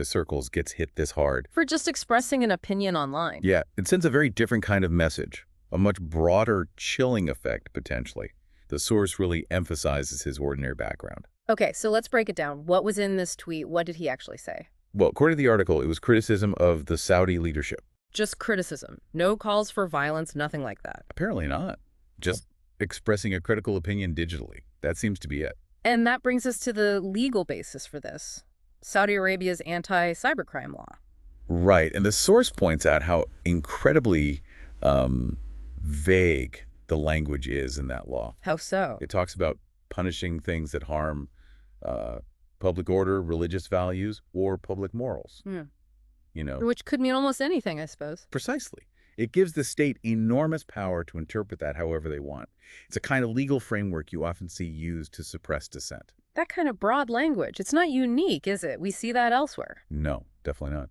the circles gets hit this hard. For just expressing an opinion online. Yeah, it sends a very different kind of message, a much broader chilling effect, potentially. The source really emphasizes his ordinary background. Okay, so let's break it down. What was in this tweet? What did he actually say? Well, according to the article, it was criticism of the Saudi leadership. Just criticism. No calls for violence, nothing like that. Apparently not. Just expressing a critical opinion digitally. That seems to be it. And that brings us to the legal basis for this. Saudi Arabia's anti-cybercrime law. Right, and the source points out how incredibly vague the language is in that law. How so? It talks about punishing things that harm public order, religious values, or public morals. You know, Which could mean almost anything, I suppose. precisely. It gives the state enormous power to interpret that however they want. It's a kind of legal framework you often see used to suppress dissent. That kind of broad language, it's not unique, is it? We see that elsewhere. No, definitely not.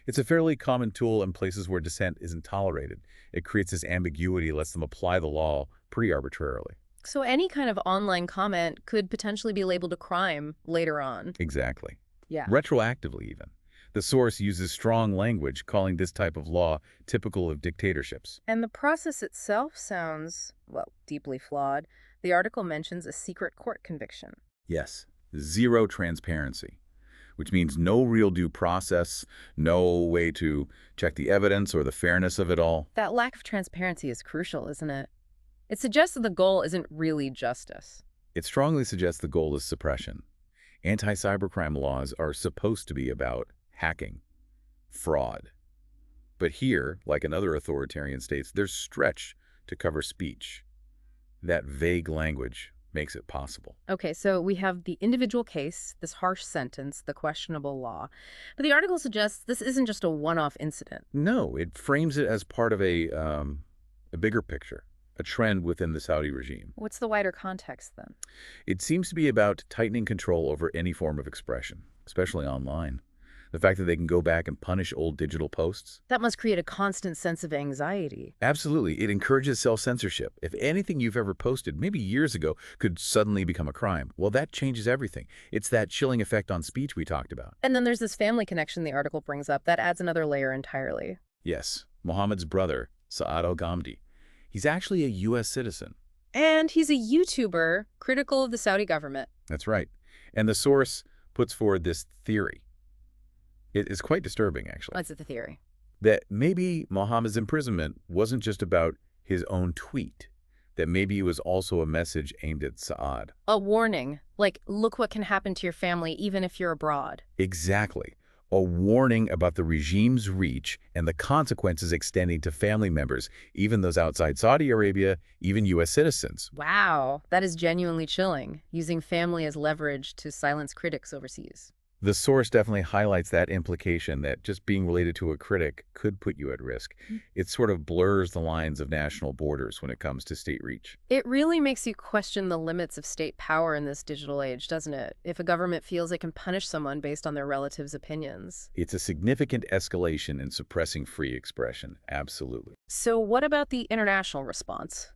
It's a fairly common tool in places where dissent isn't tolerated. It creates this ambiguity, lets them apply the law pretty arbitrarily. So any kind of online comment could potentially be labeled a crime later on. Exactly. Yeah. Retroactively, even. The source uses strong language, calling this type of law typical of dictatorships. And the process itself sounds, well, deeply flawed. The article mentions a secret court conviction. Yes, zero transparency, which means no real due process, no way to check the evidence or the fairness of it all. That lack of transparency is crucial, isn't it? It suggests that the goal isn't really justice. It strongly suggests the goal is suppression. Anti-cybercrime laws are supposed to be about hacking, fraud. But here, like in other authoritarian states, they're stretched to cover speech. That vague language makes it possible. Okay, so we have the individual case, this harsh sentence, the questionable law. But the article suggests this isn't just a one-off incident. No, it frames it as part of a bigger picture, a trend within the Saudi regime. What's the wider context, then? It seems to be about tightening control over any form of expression, especially online. The fact that they can go back and punish old digital posts. That must create a constant sense of anxiety. Absolutely. It encourages self-censorship. If anything you've ever posted, maybe years ago, could suddenly become a crime, well, that changes everything. It's that chilling effect on speech we talked about. And then there's this family connection the article brings up. That adds another layer entirely. Yes, Mohammed's brother, Saad Alghamdi. He's actually a U.S. citizen. And he's a YouTuber critical of the Saudi government. That's right. And the source puts forward this theory. It is quite disturbing, actually. What's the theory? That maybe Mohammed's imprisonment wasn't just about his own tweet, that maybe it was also a message aimed at Saad. A warning, like, look what can happen to your family even if you're abroad. Exactly. A warning about the regime's reach and the consequences extending to family members, even those outside Saudi Arabia, even U.S. citizens. Wow, that is genuinely chilling, using family as leverage to silence critics overseas. The source definitely highlights that implication that just being related to a critic could put you at risk. It sort of blurs the lines of national borders when it comes to state reach. It really makes you question the limits of state power in this digital age, doesn't it? If a government feels it can punish someone based on their relatives' opinions. It's a significant escalation in suppressing free expression, absolutely. So what about the international response?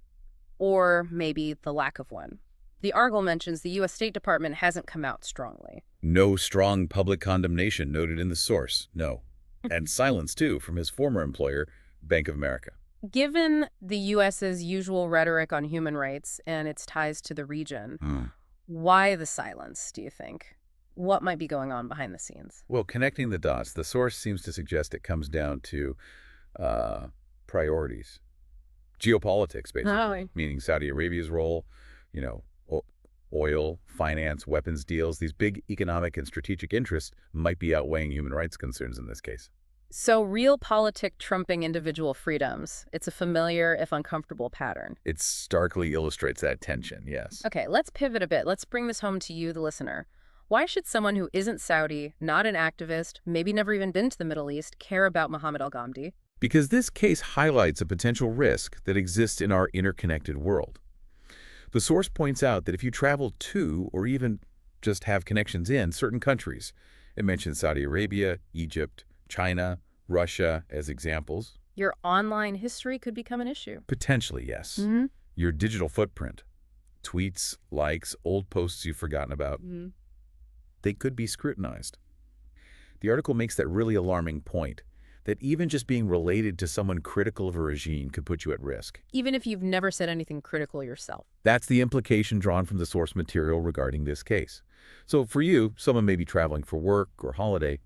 Or maybe the lack of one? The article mentions the U.S. State Department hasn't come out strongly. No strong public condemnation noted in the source, no. And silence, too, from his former employer, Bank of America. Given the U.S.'s usual rhetoric on human rights and its ties to the region, why the silence, do you think? What might be going on behind the scenes? Well, connecting the dots, the source seems to suggest it comes down to priorities. Geopolitics, basically, meaning Saudi Arabia's role, you know, oil, finance, weapons deals, these big economic and strategic interests might be outweighing human rights concerns in this case. So realpolitik trumping individual freedoms. It's a familiar, if uncomfortable, pattern. It starkly illustrates that tension, yes. Okay, let's pivot a bit. Let's bring this home to you, the listener. Why should someone who isn't Saudi, not an activist, maybe never even been to the Middle East, care about Mohammed Alghamdi? Because this case highlights a potential risk that exists in our interconnected world. The source points out that if you travel to, or even just have connections in, certain countries, it mentions Saudi Arabia, Egypt, China, Russia as examples. Your online history could become an issue. Potentially, yes. Your digital footprint, tweets, likes, old posts you've forgotten about, they could be scrutinized. The article makes that really alarming point, that even just being related to someone critical of a regime could put you at risk. Even if you've never said anything critical yourself. That's the implication drawn from the source material regarding this case. So for you, someone may be traveling for work or holiday.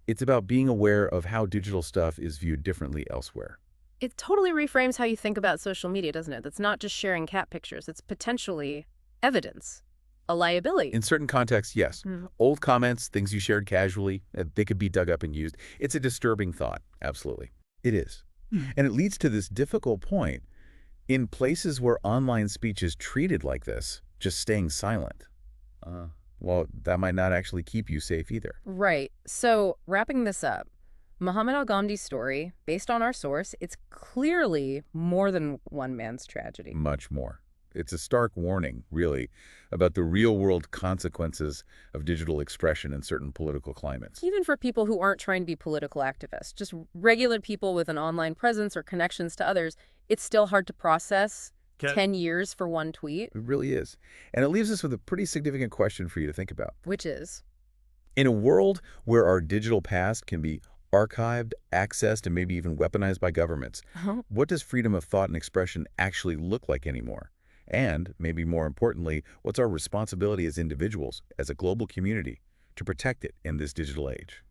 It's about being aware of how digital stuff is viewed differently elsewhere. It totally reframes how you think about social media, doesn't it? That's not just sharing cat pictures. It's potentially evidence, a liability. In certain contexts, yes. Old comments, things you shared casually, they could be dug up and used. It's a disturbing thought, absolutely. It is. And it leads to this difficult point. In places where online speech is treated like this, just staying silent, well, that might not actually keep you safe either. Right. So, wrapping this up, Mohammed Alghamdi's story, based on our source, it's clearly more than one man's tragedy. Much more. It's a stark warning, really, about the real-world consequences of digital expression in certain political climates. Even for people who aren't trying to be political activists, just regular people with an online presence or connections to others, it's still hard to process 10 years for one tweet. It really is. And it leaves us with a pretty significant question for you to think about. Which is? In a world where our digital past can be archived, accessed, and maybe even weaponized by governments, what does freedom of thought and expression actually look like anymore? And, maybe more importantly, what's our responsibility as individuals, as a global community, to protect it in this digital age?